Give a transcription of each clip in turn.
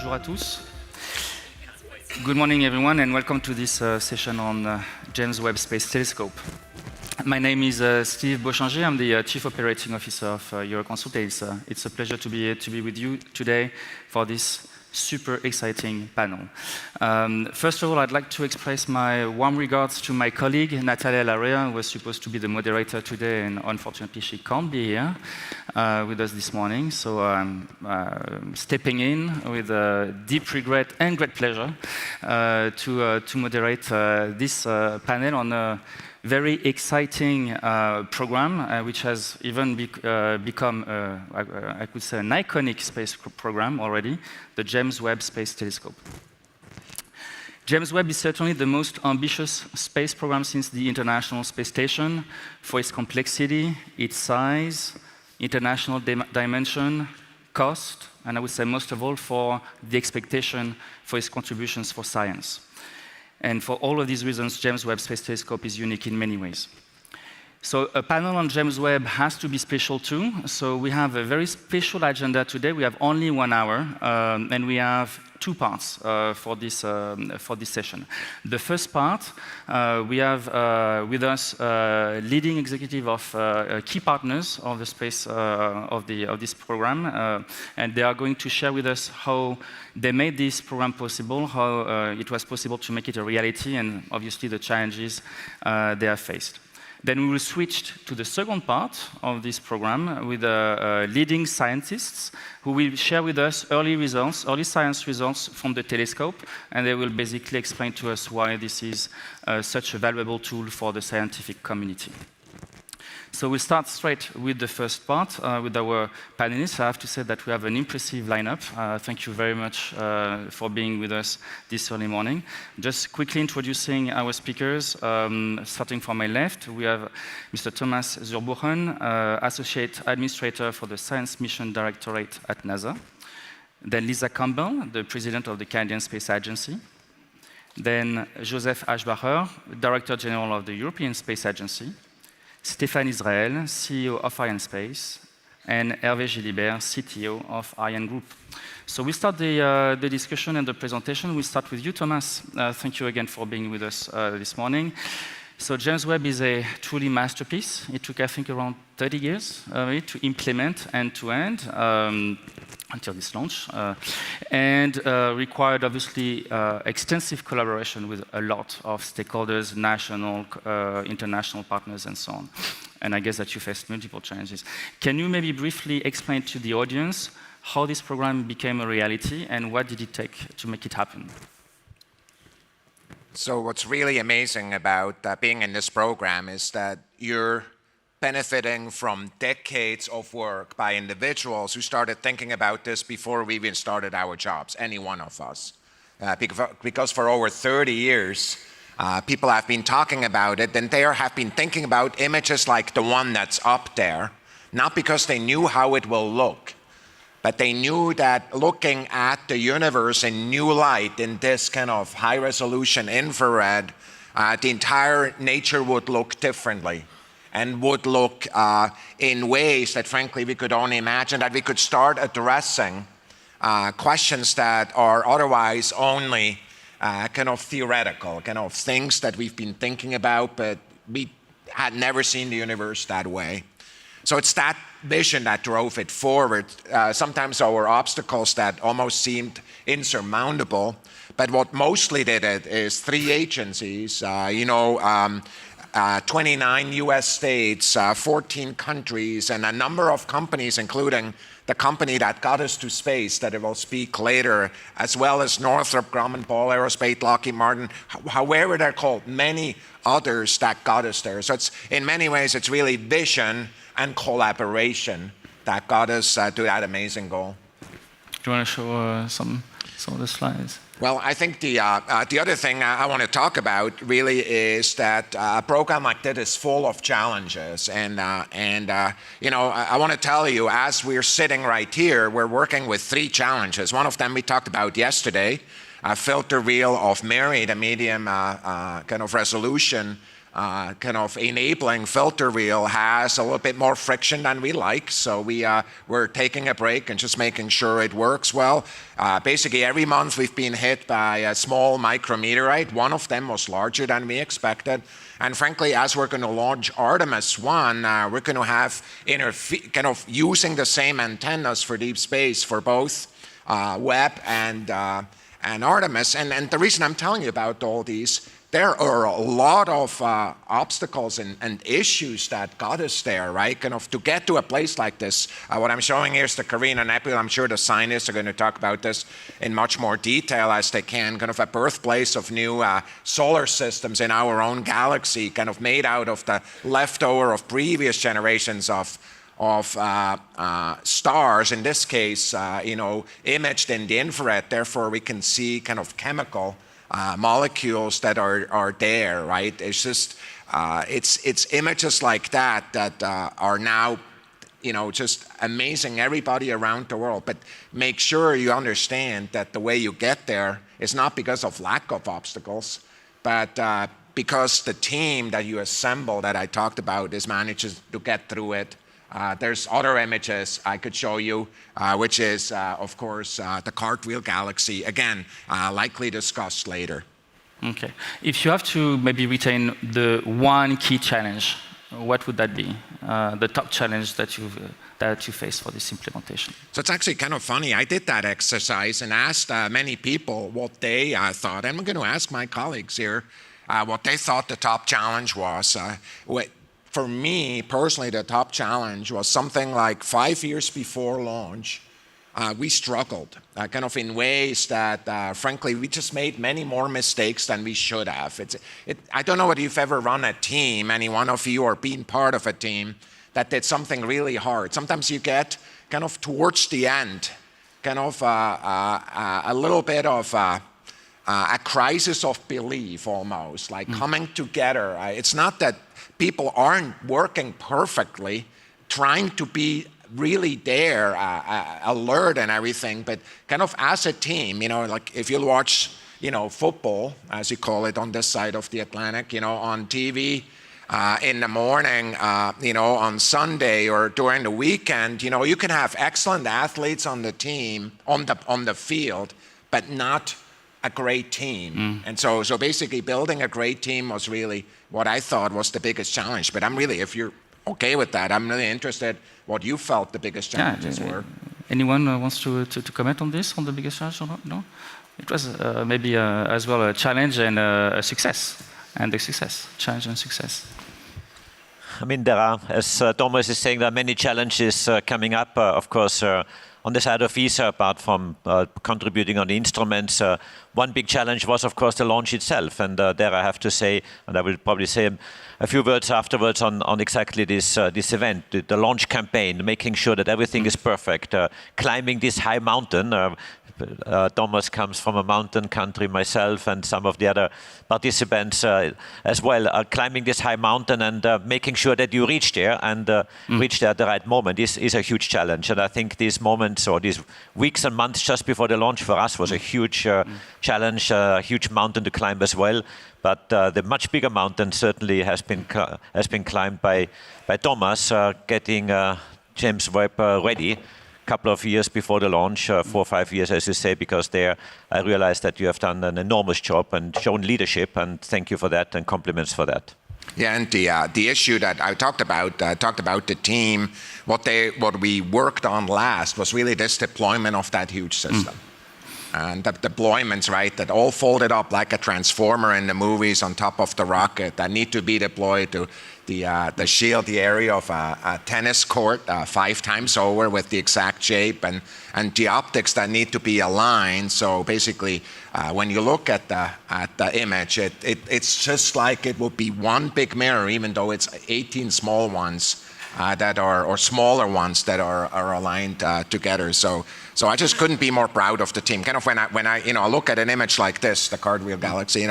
Bonjour à tous. Good morning, everyone, and welcome to this session on James Webb Space Telescope. My name is Steve Beauchanger. I'm the Chief Operating Officer of Euroconsult. It's a pleasure to be with you today for this super exciting panel. First of all, I'd like to express my warm regards to my colleague, Natalia Larrea, who was supposed to be the moderator today, and unfortunately she can't be here with us this morning. So I'm stepping in with deep regret and great pleasure to moderate this panel on a very exciting program, which has even become, I could say, an iconic space program already, the James Webb Space Telescope. James Webb is certainly the most ambitious space program since the International Space Station for its complexity, its size, international dimension, cost, and I would say most of all for the expectation for its contributions for science. And for all of these reasons, James Webb Space Telescope is unique in many ways. So a panel on James Webb has to be special too. So we have a very special agenda today. We have only 1 hour, and we have 2 parts for this session. The first part, we have with us leading executive of key partners of the space of this program, and they are going to share with us how they made this program possible, how it was possible to make it a reality, and obviously the challenges they have faced. Then we will switch to the second part of this program with leading scientists who will share with us early science results from the telescope, and they will basically explain to us why this is such a valuable tool for the scientific community. So we'll start straight with the first part with our panelists. I have to say that we have an impressive lineup. Thank you very much for being with us this early morning. Just quickly introducing our speakers. Starting from my left, we have Mr. Thomas Zurbuchen, Associate Administrator for the Science Mission Directorate at NASA. Then Lisa Campbell, the President of the Canadian Space Agency. Then Joseph Aschbacher, Director General of the European Space Agency. Stéphane Israël, CEO of ArianeSpace, and Hervé Gilibert, CTO of ArianeGroup. So we start the discussion and the presentation. We start with you, Thomas. Thank you again for being with us this morning. So James Webb is a truly masterpiece. It took, I think, around 30 years to implement end-to-end until this launch, and required, obviously, extensive collaboration with a lot of stakeholders, national, international partners, and so on. And I guess that you faced multiple challenges. Can you maybe briefly explain to the audience how this program became a reality, and what did it take to make it happen? So what's really amazing about being in this program is that you're benefiting from decades of work by individuals who started thinking about this before we even started our jobs, any one of us. Because for over 30 years, people have been talking about it, and they have been thinking about images like the one that's up there, not because they knew how it will look, but they knew that looking at the universe in new light, in this kind of high-resolution infrared, the entire nature would look differently and would look in ways that, frankly, we could only imagine, that we could start addressing questions that are otherwise only kind of theoretical, kind of things that we've been thinking about, but we had never seen the universe that way. So it's that vision that drove it forward. Sometimes there were obstacles that almost seemed insurmountable, but what mostly did it is 3 agencies, 29 US states, 14 countries, and a number of companies, including the company that got us to space, that I will speak later, as well as Northrop Grumman, Ball Aerospace, Lockheed Martin, however they're called, many others that got us there. So it's, in many ways, it's really vision and collaboration that got us to that amazing goal. Do you want to show some of the slides? Well, I think the other thing I want to talk about really is that a program like that is full of challenges, and I want to tell you, as we're sitting right here, we're working with 3 challenges. One of them we talked about yesterday, a filter reel of Mary, the medium kind of resolution kind of enabling filter wheel has a little bit more friction than we like. So we're taking a break and just making sure it works well. Basically, every month we've been hit by a small micrometeorite. One of them was larger than we expected. And frankly, as we're going to launch Artemis 1, we're going to have kind of using the same antennas for deep space for both Webb and Artemis. And the reason I'm telling you about all these, there are a lot of obstacles and issues that got us there, right? Kind of to get to a place like this. What I'm showing here is the Carina Nebula. I'm sure the scientists are going to talk about this in much more detail as they can. Kind of a birthplace of new solar systems in our own galaxy, kind of made out of the leftover of previous generations of stars, in this case, imaged in the infrared. Therefore, we can see kind of chemical molecules that are there, right? It's just, it's images like that are now, just amazing everybody around the world. But make sure you understand that the way you get there is not because of lack of obstacles, but because the team that you assemble that I talked about is manages to get through it. There's other images I could show you, which is, of course, the Cartwheel Galaxy, again, likely discussed later. Okay. If you have to maybe retain the one key challenge, what would that be? The top challenge that you face for this implementation? So it's actually kind of funny. I did that exercise and asked many people what they thought. And I'm going to ask my colleagues here what they thought the top challenge was. For me, personally, the top challenge was something like 5 years before launch. We struggled, kind of in ways that, frankly, we just made many more mistakes than we should have. I don't know whether you've ever run a team, any one of you, or been part of a team that did something really hard. Sometimes you get kind of towards the end, kind of a little bit of a crisis of belief almost, like coming together. It's not that people aren't working perfectly, trying to be really there, alert and everything, but kind of as a team, like if you watch, football, as you call it on this side of the Atlantic, on TV in the morning, on Sunday or during the weekend, you can have excellent athletes on the team, on the field, but not a great team. And so basically building a great team was really what I thought was the biggest challenge. But if you're okay with that, I'm really interested what you felt the biggest challenges were. Anyone wants to comment on this, on the biggest challenge or not? No? It was maybe as well a challenge and a success. And a success, challenge and success. I mean, there are, as Thomas is saying, there are many challenges coming up, of course, on the side of ESA, apart from contributing on the instruments. One big challenge was, of course, the launch itself. And there I have to say, and I will probably say a few words afterwards on exactly this event, the launch campaign, making sure that everything is perfect, climbing this high mountain. Thomas comes from a mountain country, myself and some of the other participants as well, climbing this high mountain and making sure that you reach there and reach there at the right moment is a huge challenge. And I think these moments or these weeks and months just before the launch for us was a huge challenge, a huge mountain to climb as well. But the much bigger mountain certainly has been climbed by Thomas, getting James Webb ready. Couple of years before the launch, 4 or 5 years, as you say, because there I realized that you have done an enormous job and shown leadership, and thank you for that and compliments for that. Yeah, and the issue that I talked about the team, what we worked on last was really this deployment of that huge system. And the deployments, right, that all folded up like a transformer in the movies on top of the rocket that need to be deployed to the shield, the area of a tennis court 5 times over with the exact shape and the optics that need to be aligned. So basically, when you look at the image, it's just like it will be one big mirror, even though it's 18 small ones or smaller ones that are aligned together. So I just couldn't be more proud of the team. Kind of when I look at an image like this, the Cartwheel Galaxy,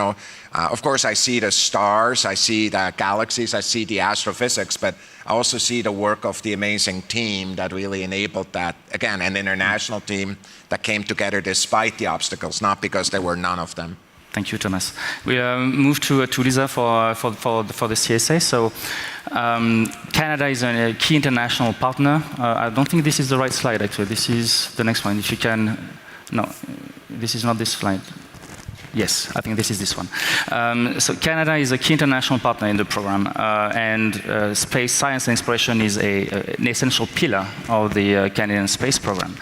of course I see the stars, I see the galaxies, I see the astrophysics, but I also see the work of the amazing team that really enabled that. Again, an international team that came together despite the obstacles, not because there were none of them. Thank you, Thomas. We move to Lisa for the CSA. So Canada is a key international partner. I don't think this is the right slide, actually. This is the next one. If you can, no, this is not this slide. Yes, I think this is this one. So Canada is a key international partner in the program, and space science and exploration is an essential pillar of the Canadian space program,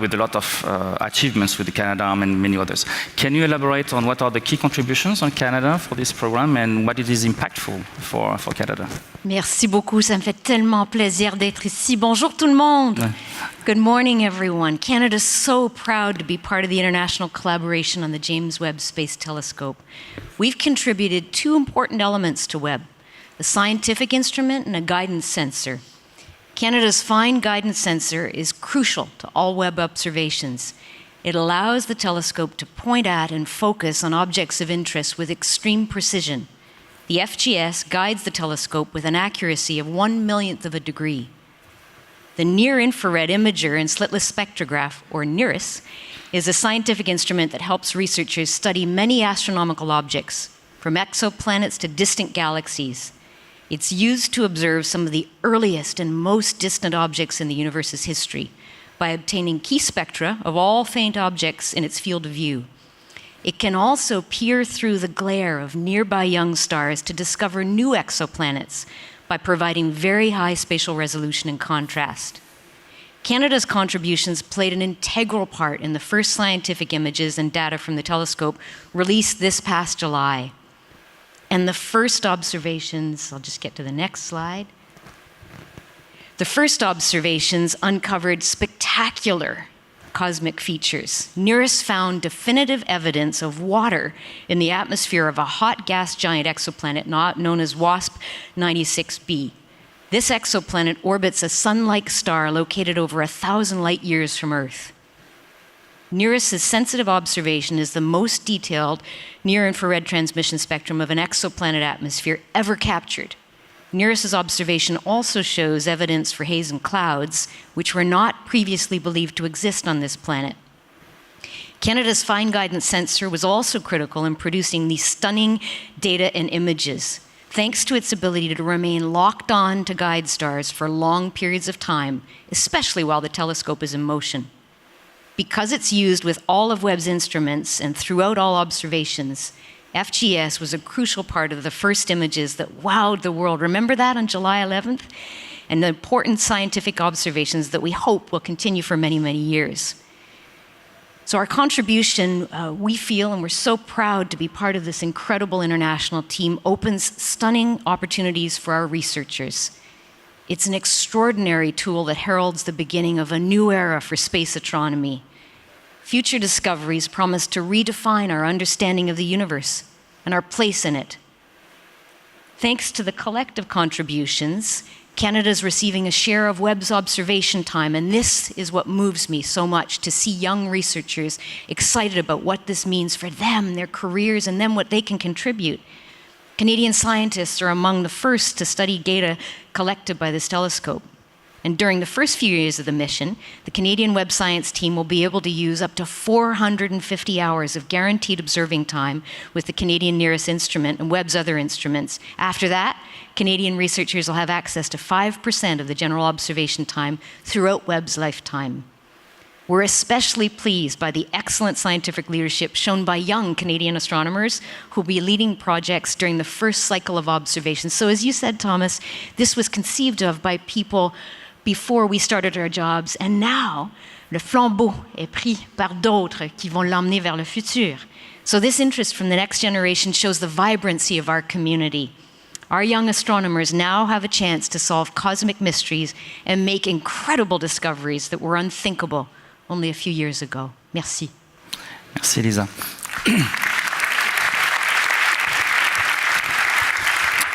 with a lot of achievements with the Canadarm and many others. Can you elaborate on what are the key contributions on Canada for this program and what it is impactful for Canada? Merci beaucoup, ça me fait tellement plaisir d'être ici. Bonjour tout le monde. Ouais. Good morning, everyone. Canada's so proud to be part of the international collaboration on the James Webb Space Telescope. We've contributed two important elements to Webb, a scientific instrument and a guidance sensor. Canada's fine guidance sensor is crucial to all Webb observations. It allows the telescope to point at and focus on objects of interest with extreme precision. The FGS guides the telescope with an accuracy of 1/1,000,000th of a degree. The Near-Infrared Imager and Slitless Spectrograph, or NIRISS, is a scientific instrument that helps researchers study many astronomical objects, from exoplanets to distant galaxies. It's used to observe some of the earliest and most distant objects in the universe's history by obtaining key spectra of all faint objects in its field of view. It can also peer through the glare of nearby young stars to discover new exoplanets by providing very high spatial resolution and contrast. Canada's contributions played an integral part in the first scientific images and data from the telescope released this past July. And the first observations, I'll just get to the next slide. The first observations uncovered spectacular cosmic features. NIRISS found definitive evidence of water in the atmosphere of a hot gas giant exoplanet known as WASP 96b. This exoplanet orbits a sun-like star located over 1,000 light years from Earth. NIRISS's sensitive observation is the most detailed near-infrared transmission spectrum of an exoplanet atmosphere ever captured. NIRISS's observation also shows evidence for haze and clouds, which were not previously believed to exist on this planet. Canada's fine guidance sensor was also critical in producing these stunning data and images, thanks to its ability to remain locked on to guide stars for long periods of time, especially while the telescope is in motion. Because it's used with all of Webb's instruments and throughout all observations, FGS was a crucial part of the first images that wowed the world. Remember that on July 11th? And the important scientific observations that we hope will continue for many, many years. So our contribution, we feel, and we're so proud to be part of this incredible international team, opens stunning opportunities for our researchers. It's an extraordinary tool that heralds the beginning of a new era for space astronomy. Future discoveries promise to redefine our understanding of the universe and our place in it. Thanks to the collective contributions, Canada is receiving a share of Webb's observation time, and this is what moves me so much, to see young researchers excited about what this means for them, their careers, and then what they can contribute. Canadian scientists are among the first to study data collected by this telescope. And during the first few years of the mission, the Canadian Web Science team will be able to use up to 450 hours of guaranteed observing time with the Canadian NIRISS instrument and Webb's other instruments. After that, Canadian researchers will have access to 5% of the general observation time throughout Webb's lifetime. We're especially pleased by the excellent scientific leadership shown by young Canadian astronomers who will be leading projects during the first cycle of observations. So as you said, Thomas, this was conceived of by people before we started our jobs, and now le flambeau est pris par d'autres qui vont l'emmener vers le futur. So this interest from the next generation shows the vibrancy of our community. Our young astronomers now have a chance to solve cosmic mysteries and make incredible discoveries that were unthinkable only a few years ago. Merci. Merci, Lisa.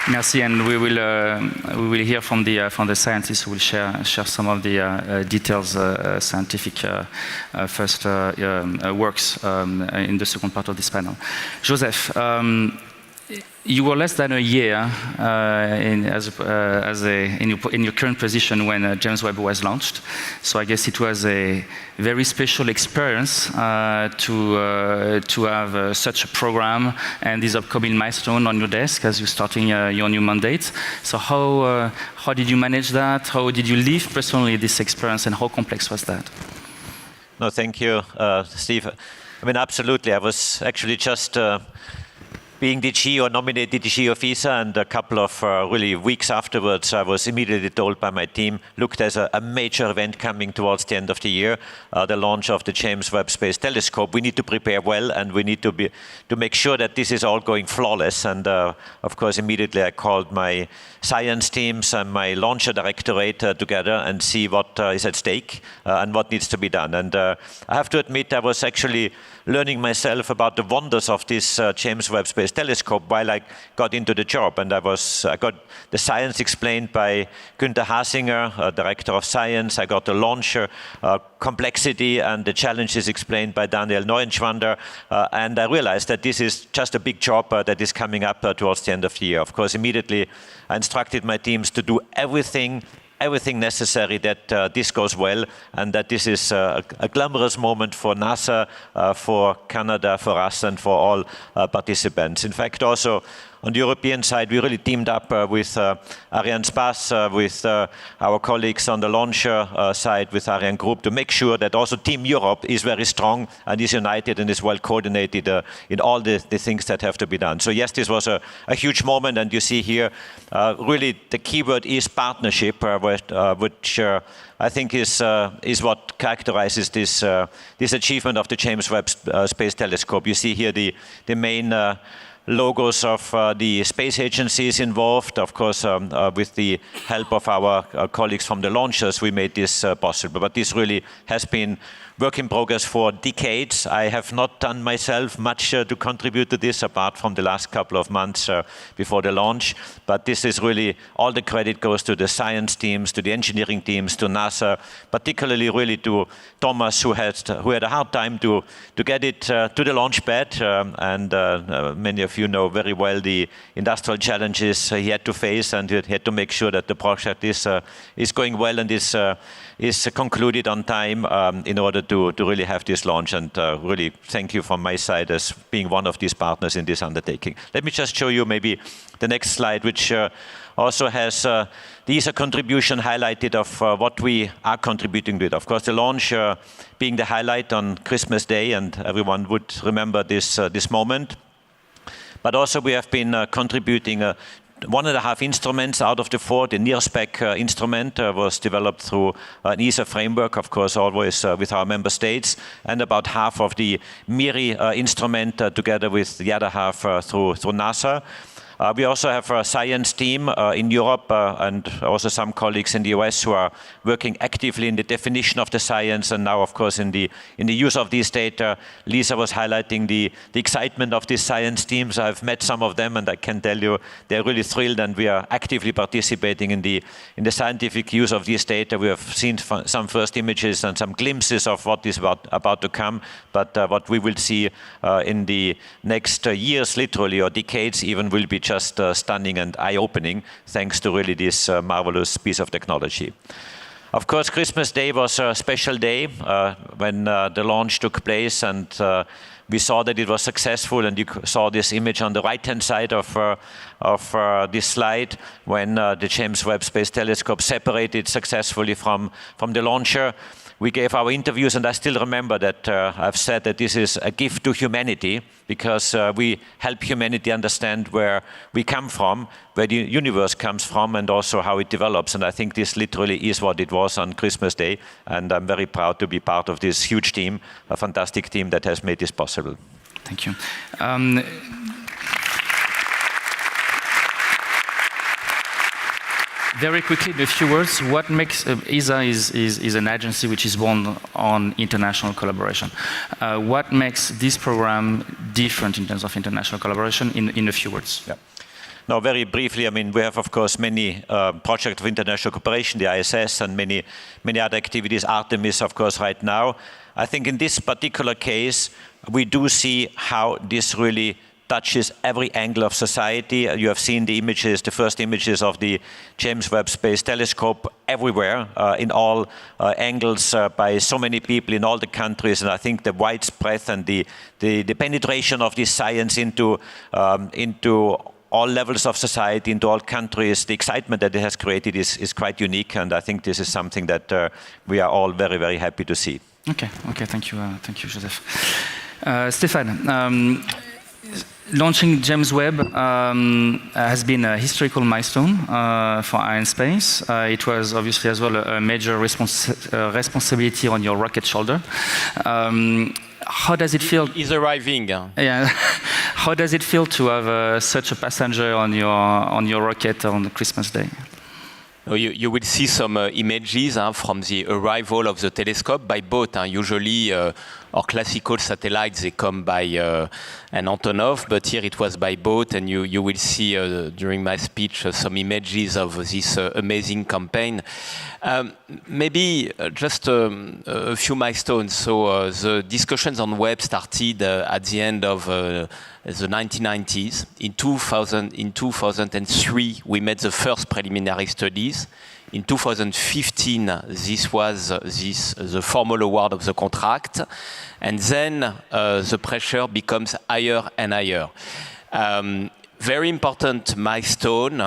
Merci, and we will hear from the scientists who will share some of the details, scientific first works in the second part of this panel. Joseph, you were less than a year in your current position when James Webb was launched. So I guess it was a very special experience to have such a program and this upcoming milestone on your desk as you're starting your new mandate. So how did you manage that? How did you live personally this experience, and how complex was that? No, thank you, Steve. I mean, absolutely. I was actually just being DG or nominated DG officer, and a couple of really weeks afterwards, I was immediately told by my team, look, there's a major event coming towards the end of the year, the launch of the James Webb Space Telescope. We need to prepare well, and we need to make sure that this is all going flawless. And of course, immediately I called my science teams and my launcher directorate together and see what is at stake and what needs to be done. And I have to admit, I was actually learning myself about the wonders of this James Webb Space Telescope while I got into the job. And I got the science explained by Günther Hasinger, Director of Science. I got the launcher complexity and the challenges explained by Daniel Neuenschwander. And I realized that this is just a big job that is coming up towards the end of the year. Of course, immediately I instructed my teams to do everything necessary that this goes well, and that this is a glamorous moment for NASA, for Canada, for us, and for all participants. In fact, also on the European side, we really teamed up with Arianespace, with our colleagues on the launcher side, with ArianeGroup, to make sure that also Team Europe is very strong and is united and is well coordinated in all the things that have to be done. So yes, this was a huge moment, and you see here, really the keyword is partnership, which I think is what characterizes this achievement of the James Webb Space Telescope. You see here the main logos of the space agencies involved. Of course, with the help of our colleagues from the launchers, we made this possible. But this really has been work in progress for decades. I have not done myself much to contribute to this, apart from the last couple of months before the launch. But this is really, all the credit goes to the science teams, to the engineering teams, to NASA, particularly really to Thomas, who had a hard time to get it to the launch pad. And many of you know very well the industrial challenges he had to face, and he had to make sure that the project is going well and is concluded on time in order to really have this launch. And really thank you from my side as being one of these partners in this undertaking. Let me just show you maybe the next slide, which also has the ESA contribution highlighted of what we are contributing with. Of course, the launch being the highlight on Christmas Day, and everyone would remember this moment. But also we have been contributing 1.5 instruments out of the 4. The near-spec instrument was developed through an ESA framework, of course, always with our member states, and about half of the MIRI instrument together with the other half through NASA. We also have a science team in Europe and also some colleagues in the US who are working actively in the definition of the science, and now, of course, in the use of these data. Lisa was highlighting the excitement of these science teams. I've met some of them, and I can tell you they're really thrilled, and we are actively participating in the scientific use of these data. We have seen some first images and some glimpses of what is about to come, but what we will see in the next years, literally, or decades even, will be just stunning and eye-opening, thanks to really this marvelous piece of technology. Of course, Christmas Day was a special day when the launch took place, and we saw that it was successful. And you saw this image on the right-hand side of this slide when the James Webb Space Telescope separated successfully from the launcher. We gave our interviews, and I still remember that I've said that this is a gift to humanity, because we help humanity understand where we come from, where the universe comes from, and also how it develops. And I think this literally is what it was on Christmas Day, and I'm very proud to be part of this huge team, a fantastic team that has made this possible. Thank you. Very quickly, in a few words, what makes ESA is an agency which is born on international collaboration. What makes this program different in terms of international collaboration in a few words? Yeah. Now, very briefly, I mean, we have, of course, many projects of international cooperation, the ISS, and many other activities, Artemis, of course, right now. I think in this particular case, we do see how this really touches every angle of society. You have seen the images, the first images of the James Webb Space Telescope everywhere, in all angles, by so many people in all the countries. And I think the widespread and the penetration of this science into all levels of society, into all countries, the excitement that it has created is quite unique. And I think this is something that we are all very, very happy to see. Okay, thank you, Joseph. Stéphane, launching James Webb has been a historical milestone for Arianespace. It was obviously as well a major responsibility on your rocket shoulder. How does it feel? He's arriving. Yeah. How does it feel to have such a passenger on your rocket on Christmas Day? You will see some images from the arrival of the telescope by boat. Usually, our classical satellites, they come by an Antonov, but here it was by boat, and you will see during my speech some images of this amazing campaign. Maybe just a few milestones. So the discussions on Webb started at the end of the 1990s. In 2003, we made the first preliminary studies. In 2015, this was the formal award of the contract. And then the pressure becomes higher and higher. Very important milestone.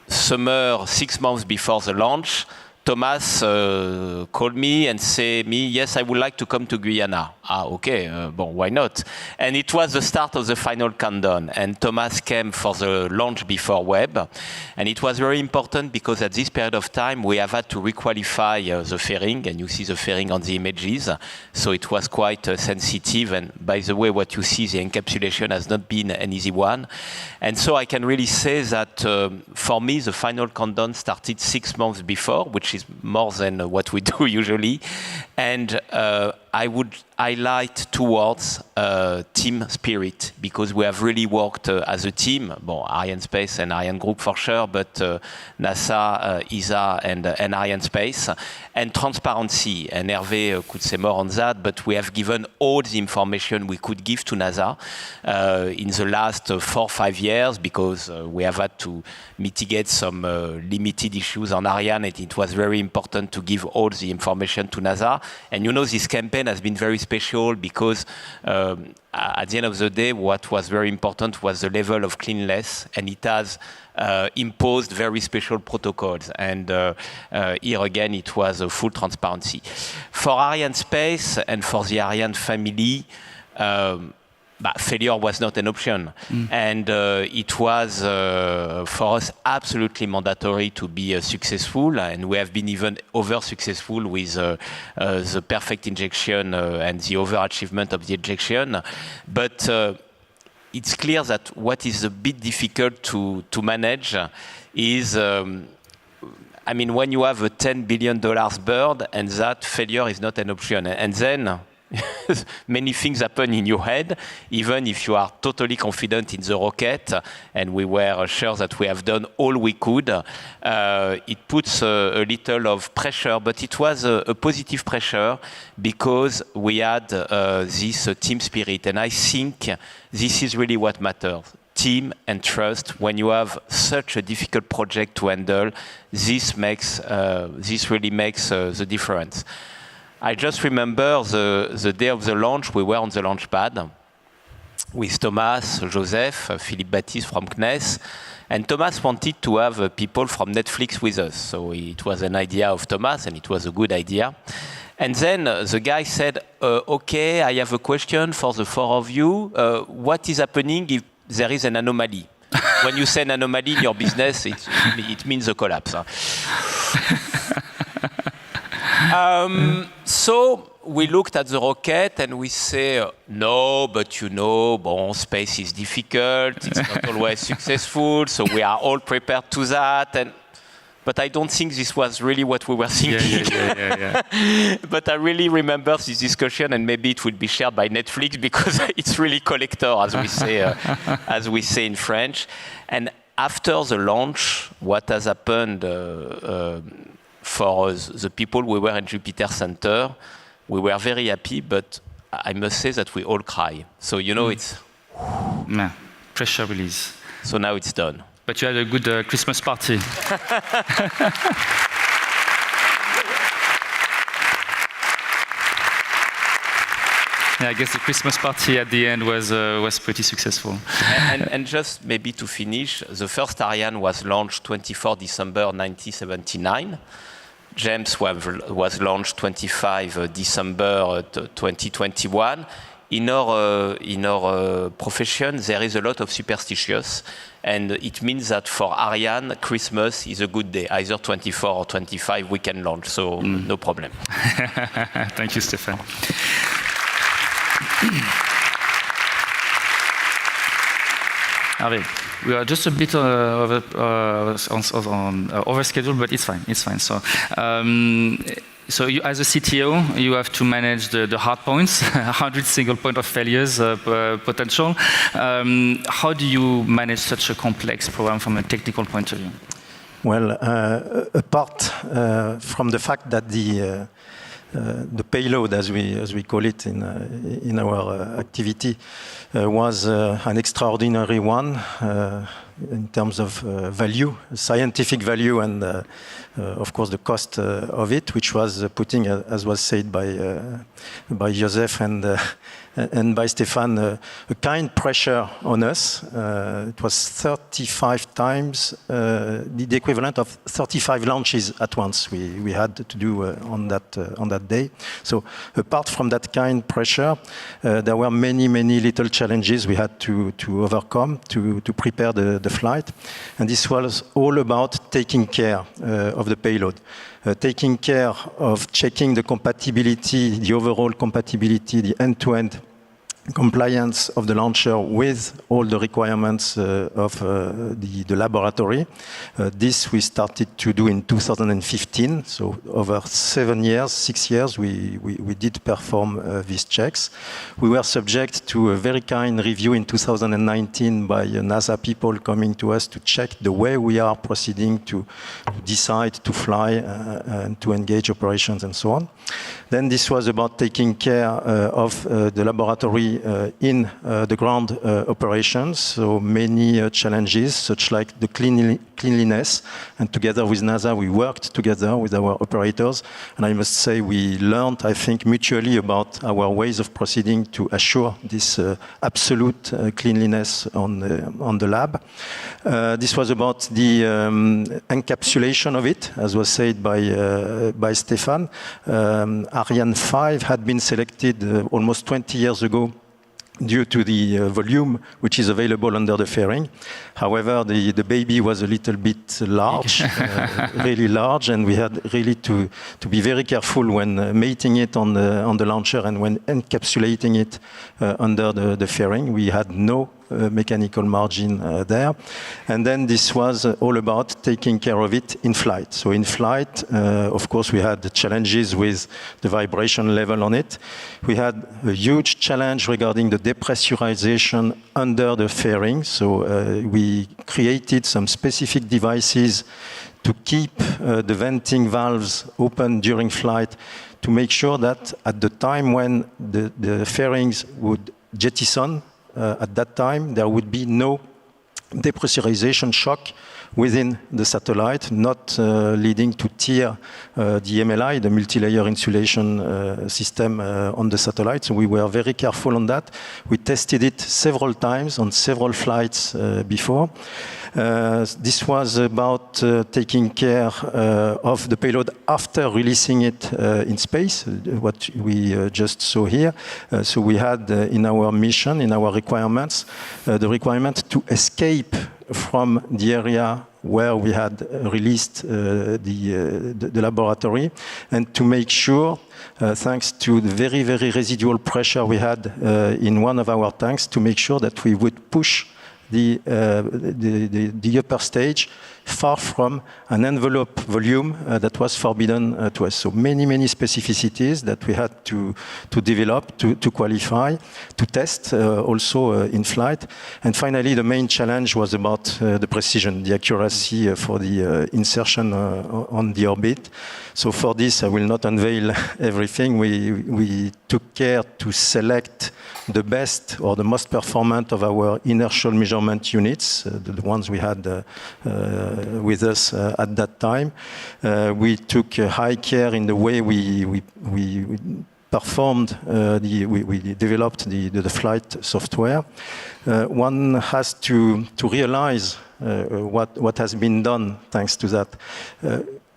Summer, 6 months before the launch, Thomas called me and said me, yes, I would like to come to Guyana. Okay, why not? And it was the start of the final countdown. And Thomas came for the launch before Webb. And it was very important because at this period of time, we have had to requalify the fairing. And you see the fairing on the images. So it was quite sensitive. And by the way, what you see, the encapsulation has not been an easy one. And so I can really say that for me, the final countdown started 6 months before, which is more than what we do usually. And I would highlight towards team spirit, because we have really worked as a team. Arianespace and ArianeGroup for sure, but NASA, ESA, and Arianespace. And transparency, and Hervé could say more on that, but we have given all the information we could give to NASA in the last 4 or 5 years, because we have had to mitigate some limited issues on Ariane, and it was very important to give all the information to NASA. And this campaign has been very special because at the end of the day, what was very important was the level of cleanliness, and it has imposed very special protocols. And here again, it was a full transparency. For Arianespace and for the Ariane family, failure was not an option. And it was, for us, absolutely mandatory to be successful. And we have been even over-successful with the perfect injection and the over-achievement of the injection. But it's clear that what is a bit difficult to manage is, when you have a $10 billion bird and that failure is not an option. And then many things happen in your head, even if you are totally confident in the rocket, and we were sure that we have done all we could. It puts a little of pressure, but it was a positive pressure because we had this team spirit. And I think this is really what matters. Team and trust. When you have such a difficult project to handle, this really makes the difference. I just remember the day of the launch, we were on the launch pad with Thomas, Joseph, Philippe Baptiste from CNES, and Thomas wanted to have people from Netflix with us. So it was an idea of Thomas, and it was a good idea. And then the guy said, okay, I have a question for the 4 of you. What is happening if there is an anomaly? When you say an anomaly in your business, it means a collapse. So we looked at the rocket and we say, no, but space is difficult, it's not always successful, so we are all prepared to that. But I don't think this was really what we were thinking. Yeah. But I really remember this discussion, and maybe it will be shared by Netflix because it's really collector, as we say in French. And after the launch, what has happened for the people we were in Jupiter Center, we were very happy, but I must say that we all cry. So, it's Yeah, pressure release. So now it's done. But you had a good Christmas party. Yeah, I guess the Christmas party at the end was pretty successful. And just maybe to finish, the first Ariane was launched 24 December 1979. James Webb was launched 25 December 2021. In our profession, there is a lot of superstitious, and it means that for Ariane, Christmas is a good day. Either 24 or 25, we can launch, so no problem. Thank you, Stéphane. Hervé, we are just a bit over schedule, but it's fine. It's fine. So you, as a CTO, you have to manage the hard points, 100 single point of failures potential. How do you manage such a complex program from a technical point of view? Well, apart from the fact that the payload, as we call it in our activity, was an extraordinary one in terms of value, scientific value, and of course the cost of it, which was putting, as was said by Joseph and by Stéphane, a kind pressure on us. It was 35 times the equivalent of 35 launches at once we had to do on that day. So apart from that kind pressure, there were many little challenges we had to overcome to prepare the flight, and this was all about taking care of the payload. Taking care of checking the compatibility, the overall compatibility, the end-to-end compliance of the launcher with all the requirements of the laboratory. This we started to do in 2015. So over 6 years, we did perform these checks. We were subject to a very kind review in 2019 by NASA people coming to us to check the way we are proceeding to decide to fly and to engage operations and so on. Then this was about taking care of the laboratory in the ground operations. So many challenges, such like the cleanliness. And together with NASA, we worked together with our operators. And I must say, we learned, I think, mutually about our ways of proceeding to assure this absolute cleanliness on the lab. This was about the encapsulation of it, as was said by Stéphane. Ariane 5 had been selected almost 20 years ago due to the volume which is available under the fairing. However, the baby was a little bit large, really large, and we had really to be very careful when mating it on the launcher and when encapsulating it under the fairing. We had no mechanical margin there. And then this was all about taking care of it in flight. So in flight, of course, we had the challenges with the vibration level on it. We had a huge challenge regarding the depressurization under the fairing. So we created some specific devices to keep the venting valves open during flight to make sure that at the time when the fairings would jettison, at that time, there would be no depressurization shock within the satellite, not leading to tear the MLI, the multi-layer insulation system on the satellite. So we were very careful on that. We tested it several times on several flights before. This was about taking care of the payload after releasing it in space, what we just saw here. So we had in our mission, in our requirements, the requirement to escape from the area where we had released the laboratory, and to make sure, thanks to the very residual pressure we had in one of our tanks, to make sure that we would push the upper stage far from an envelope volume that was forbidden to us. So many specificities that we had to develop, to qualify, to test also in flight. And finally, the main challenge was about the precision, the accuracy for the insertion on the orbit. So for this, I will not unveil everything. We took care to select the best or the most performant of our inertial measurement units, the ones we had with us at that time. We took high care in the way we performed, we developed the flight software. One has to realize what has been done thanks to that.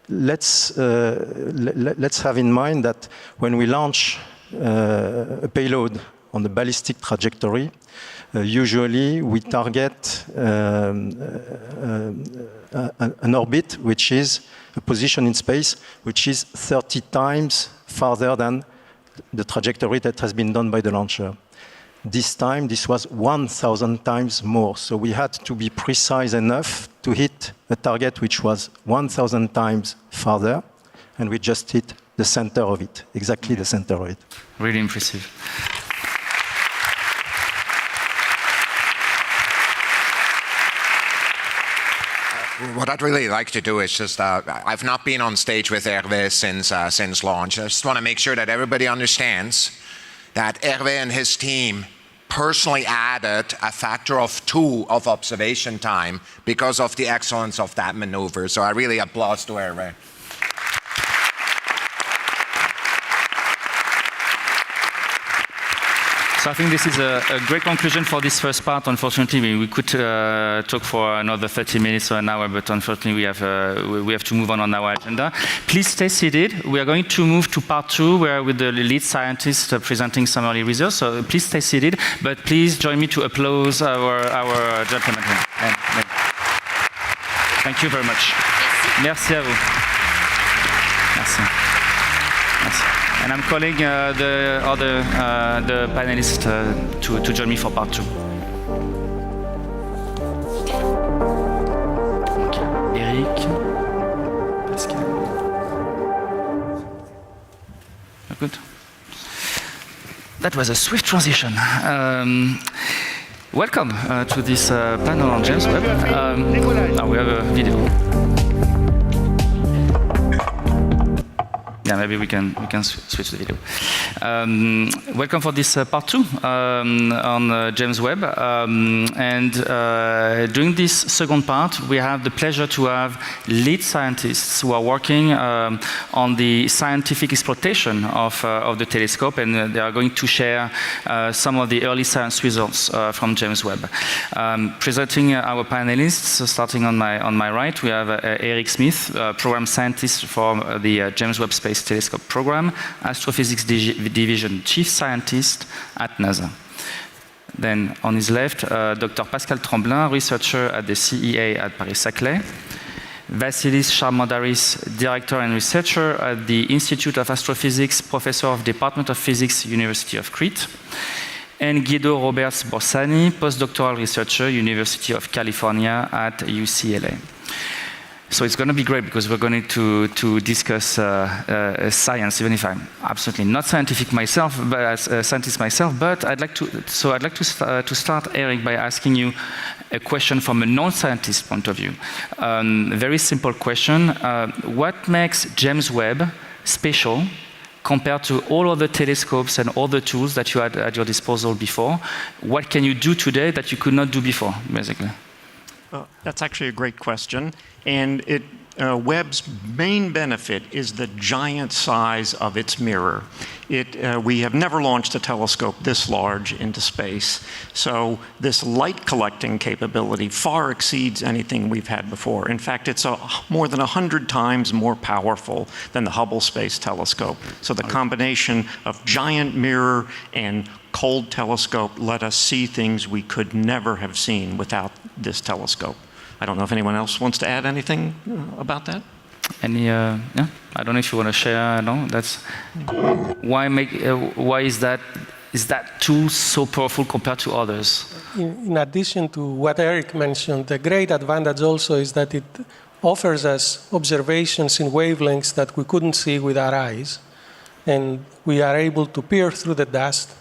Let's have in mind that when we launch a payload on the ballistic trajectory, usually we target an orbit which is a position in space which is 30 times farther than the trajectory that has been done by the launcher. This time, this was 1,000 times more. So we had to be precise enough to hit a target which was 1,000 times farther, and we just hit the center of it, exactly the center of it. Really impressive. What I'd really like to do is just, I've not been on stage with Hervé since launch. I just want to make sure that everybody understands that Hervé and his team personally added a factor of 2 of observation time because of the excellence of that maneuver. So I really applaud to Hervé. So I think this is a great conclusion for this first part. Unfortunately, we could talk for another 30 minutes or an hour, but unfortunately we have to move on our agenda. Please stay seated. We are going to move to part 2, where with the lead scientist presenting some early results. So please stay seated, but please join me to applaud our gentleman here. Thank you very much. Merci à vous. Merci. Merci. And I'm calling the panelists to join me for part 2. Okay. Eric, Pascal. Good. That was a swift transition. Welcome to this panel on James Webb. Now we have a video. Yeah, maybe we can switch the video. Welcome for this part 2 on James Webb. During this second part, we have the pleasure to have lead scientists who are working on the scientific exploitation of the telescope, and they are going to share some of the early science results from James Webb. Presenting our panelists, starting on my right, we have Eric Smith, program scientist for the James Webb Space Telescope program, Astrophysics Division Chief Scientist at NASA. Then on his left, Dr. Pascal Tremblin, researcher at the CEA at Paris-Saclay. Vasilis Charmandaris, director and researcher at the Institute of Astrophysics, professor of Department of Physics, University of Crete. And Guido Roberts Borsani, postdoctoral researcher, University of California at UCLA. So it's going to be great because we're going to discuss science, even if I'm absolutely not scientific myself, but as a scientist myself. But I'd like to start, Eric, by asking you a question from a non-scientist point of view. Very simple question: what makes James Webb special compared to all other telescopes and all the tools that you had at your disposal before? What can you do today that you could not do before, basically? That's actually a great question. And Webb's main benefit is the giant size of its mirror. We have never launched a telescope this large into space. So this light collecting capability far exceeds anything we've had before. In fact, it's more than 100 times more powerful than the Hubble Space Telescope. So the combination of giant mirror and cold telescope let us see things we could never have seen without this telescope. I don't know if anyone else wants to add anything about that. Any? Yeah, I don't know if you want to share. No, that's why is that tool so powerful compared to others? In addition to what Eric mentioned, the great advantage also is that it offers us observations in wavelengths that we couldn't see with our eyes, and we are able to peer through the dust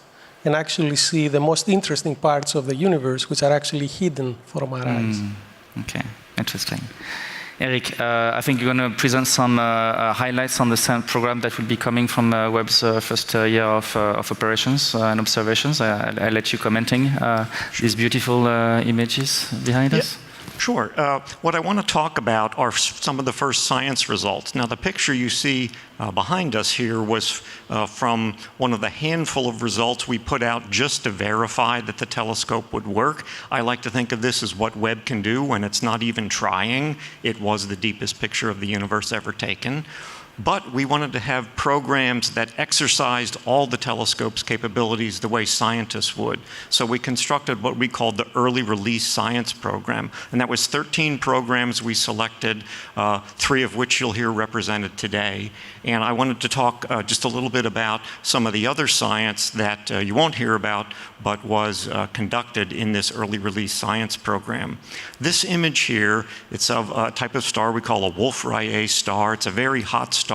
and actually see the most interesting parts of the universe, which are actually hidden from our eyes. Okay, interesting. Eric, I think you're going to present some highlights on the program that will be coming from Webb's first year of operations and observations. I'll let you commenting these beautiful images behind us. Sure. What I want to talk about are some of the first science results. Now, the picture you see behind us here was from one of the handful of results we put out just to verify that the telescope would work. I like to think of this as what Webb can do when it's not even trying. It was the deepest picture of the universe ever taken. But we wanted to have programs that exercised all the telescope's capabilities the way scientists would. So we constructed what we called the Early Release Science Program. And that was 13 programs we selected, 3 of which you'll hear represented today. And I wanted to talk just a little bit about some of the other science that you won't hear about, but was conducted in this Early Release Science Program. This image here, it's of a type of star we call a Wolf-Rayet star. It's a very hot star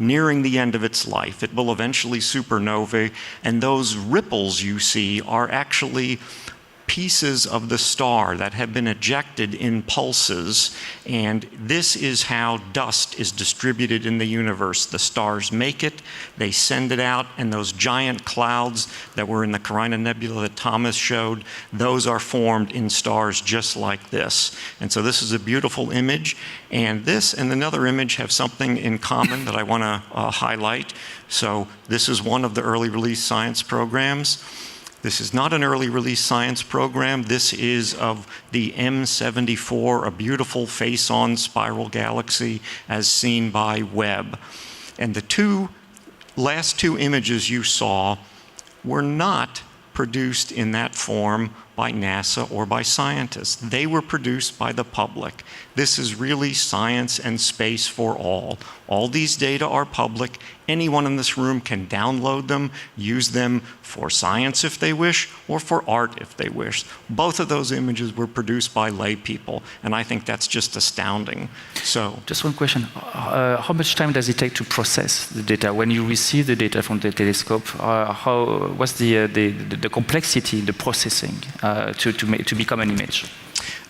nearing the end of its life. It will eventually supernova, and those ripples you see are actually pieces of the star that have been ejected in pulses, and this is how dust is distributed in the universe. The stars make it, they send it out, and those giant clouds that were in the Carina Nebula that Thomas showed, those are formed in stars just like this. And so this is a beautiful image, and this and another image have something in common that I want to highlight. So this is one of the early release science programs. This is not an early release science program. This is of the M74, a beautiful face-on spiral galaxy as seen by Webb. And the last two images you saw were not produced in that form by NASA or by scientists. They were produced by the public. This is really science and space for all. All these data are public. Anyone in this room can download them, use them for science if they wish, or for art if they wish. Both of those images were produced by lay people, and I think that's just astounding. So, just one question. How much time does it take to process the data? When you receive the data from the telescope, what's the complexity, the processing to become an image?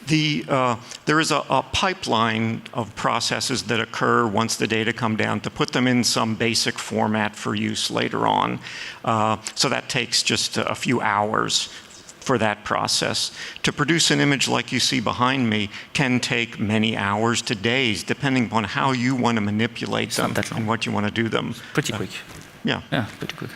There is a pipeline of processes that occur once the data come down to put them in some basic format for use later on. So that takes just a few hours for that process. To produce an image like you see behind me can take many hours to days, depending upon how you want to manipulate them and what you want to do them. Pretty quick. Yeah. Yeah, pretty quick.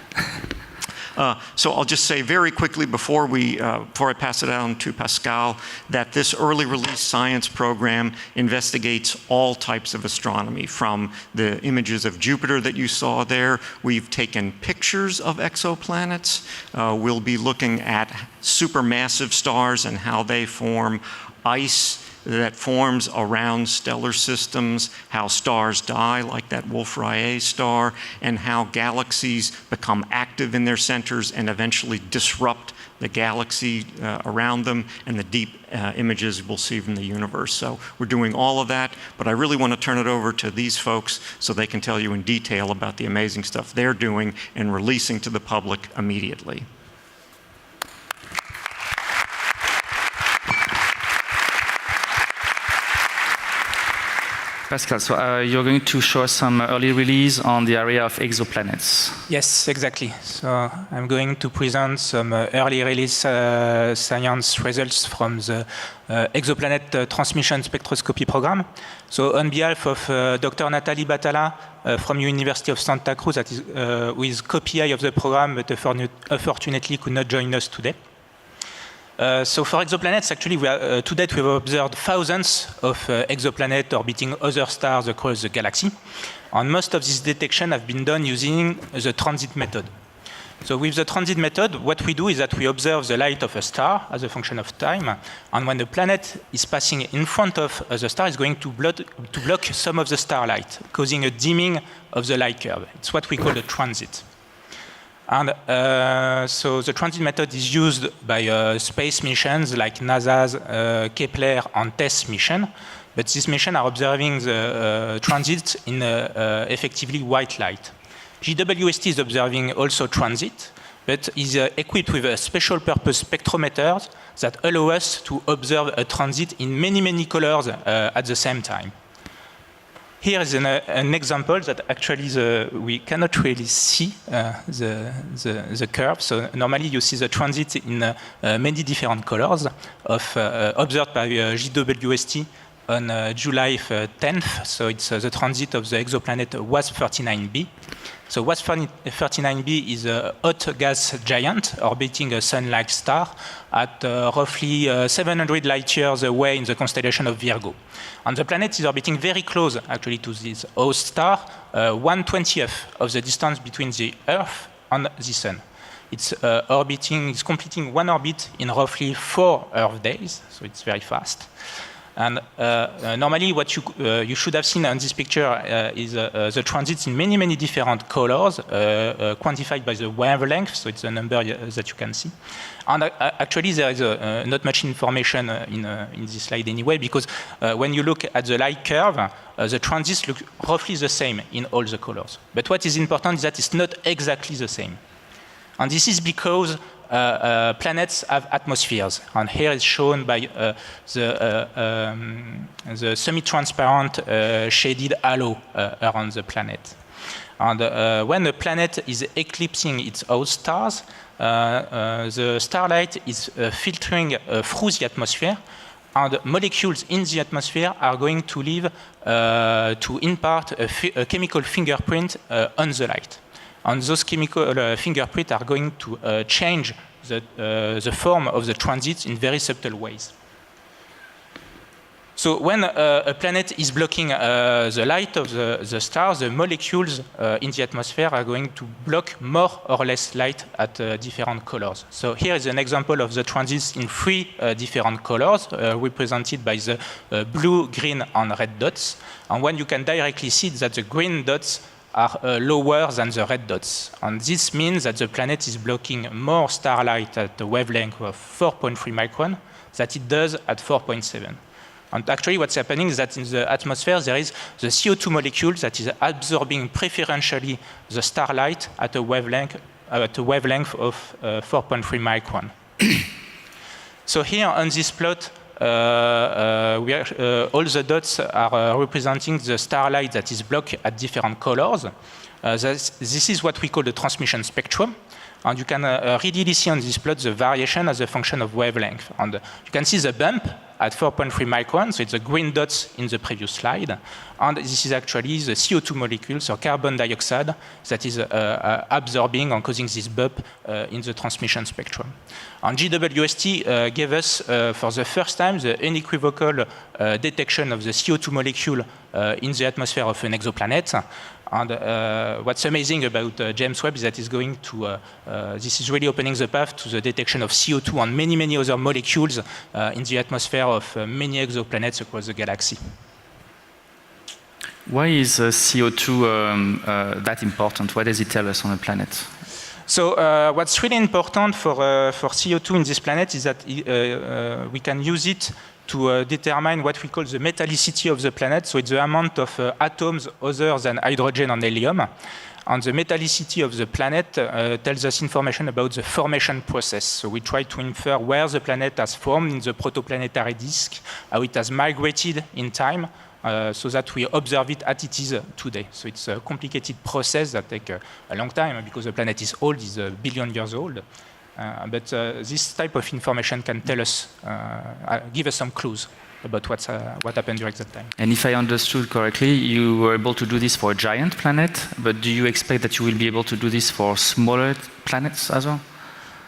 So I'll just say very quickly before I pass it on to Pascal that this early release science program investigates all types of astronomy, from the images of Jupiter that you saw there. We've taken pictures of exoplanets. We'll be looking at supermassive stars and how they form, ice that forms around stellar systems, how stars die, like that Wolf-Rayet star, and how galaxies become active in their centers and eventually disrupt the galaxy around them, and the deep images we'll see from the universe. So we're doing all of that, but I really want to turn it over to these folks so they can tell you in detail about the amazing stuff they're doing and releasing to the public immediately. Pascal, so you're going to show us some early release on the area of exoplanets. Yes, exactly. So I'm going to present some early release science results from the exoplanet transmission spectroscopy program. So on behalf of Dr. Nathalie Batala from University of Santa Cruz, that is, who is co-PI of the program, but unfortunately could not join us today. So for exoplanets, actually, to date we've observed thousands of exoplanets orbiting other stars across the galaxy. And most of these detections have been done using the transit method. So with the transit method, what we do is that we observe the light of a star as a function of time. And when the planet is passing in front of the star, it's going to block some of the starlight, causing a dimming of the light curve. It's what we call the transit. And so the transit method is used by space missions like NASA's Kepler and TESS mission, but these missions are observing the transit in effectively white light. GWST is observing also transit, but is equipped with a special purpose spectrometers that allow us to observe a transit in many, many colors at the same time. here is an example that actually we cannot really see the curve. So normally you see the transit in many different colors observed by JWST on July 10th. So it's the transit of the exoplanet WASP-39b. So WASP-39b is a hot gas giant orbiting a sun-like star at roughly 700 light years away in the constellation of Virgo. And the planet is orbiting very close, actually, to this host star, 1/20th of the distance between the Earth and the Sun. It's completing one orbit in roughly 4 Earth days, so it's very fast. And normally what you should have seen on this picture is the transits in many, many different colors, quantified by the wavelength, so it's a number that you can see. And actually there is not much information in this slide anyway, because when you look at the light curve, the transits look roughly the same in all the colors. But what is important is that it's not exactly the same. And this is because planets have atmospheres, and here is shown by the semi-transparent shaded halo around the planet. And when a planet is eclipsing its host stars, the starlight is filtering through the atmosphere, and molecules in the atmosphere are going to leave to impart a chemical fingerprint on the light. And those chemical fingerprints are going to change the form of the transits in very subtle ways. So when a planet is blocking the light of the stars, the molecules in the atmosphere are going to block more or less light at different colors. So here is an example of the transits in 3 different colors, represented by the blue, green, and red dots. And when you can directly see that the green dots are lower than the red dots. And this means that the planet is blocking more starlight at a wavelength of 4.3 micron than it does at 4.7. And actually what's happening is that in the atmosphere there is the CO2 molecule that is absorbing preferentially the starlight at a wavelength of 4.3 micron. So here on this plot, all the dots are representing the starlight that is blocked at different colors. This is what we call the transmission spectrum. And you can readily see on this plot the variation as a function of wavelength. And you can see the bump at 4.3 micron, so it's the green dots in the previous slide. And this is actually the CO2 molecules, or carbon dioxide, that is absorbing and causing this bump in the transmission spectrum. And JWST gave us, for the first time, the unequivocal detection of the CO2 molecule in the atmosphere of an exoplanet. And what's amazing about James Webb is that it's going to, this is really opening the path to the detection of CO2 and many, many other molecules in the atmosphere of many exoplanets across the galaxy. Why is CO2 that important? What does it tell us on a planet? So what's really important for CO2 in this planet is that we can use it to determine what we call the metallicity of the planet. So it's the amount of atoms other than hydrogen and helium. And the metallicity of the planet tells us information about the formation process. So we try to infer where the planet has formed in the protoplanetary disk, how it has migrated in time, so that we observe it as it is today. So it's a complicated process that takes a long time because the planet is old, is a billion years old. But this type of information can tell us, give us some clues about what happened during that time. And if I understood correctly, you were able to do this for a giant planet, but do you expect that you will be able to do this for smaller planets as well?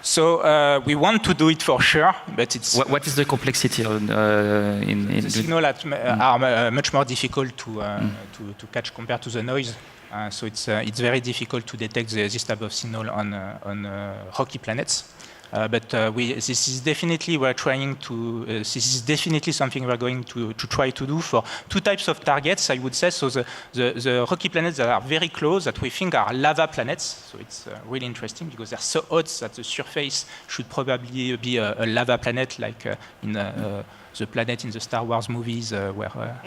So we want to do it for sure, but it's... What is the complexity in the signals are much more difficult to catch compared to the noise. So it's very difficult to detect this type of signal on rocky planets. But this is definitely this is definitely something we're going to try to do for 2 types of targets, I would say. So the rocky planets that are very close, that we think are lava planets. So it's really interesting because they're so hot that the surface should probably be a lava planet, like in the planet in the Star Wars movies, where.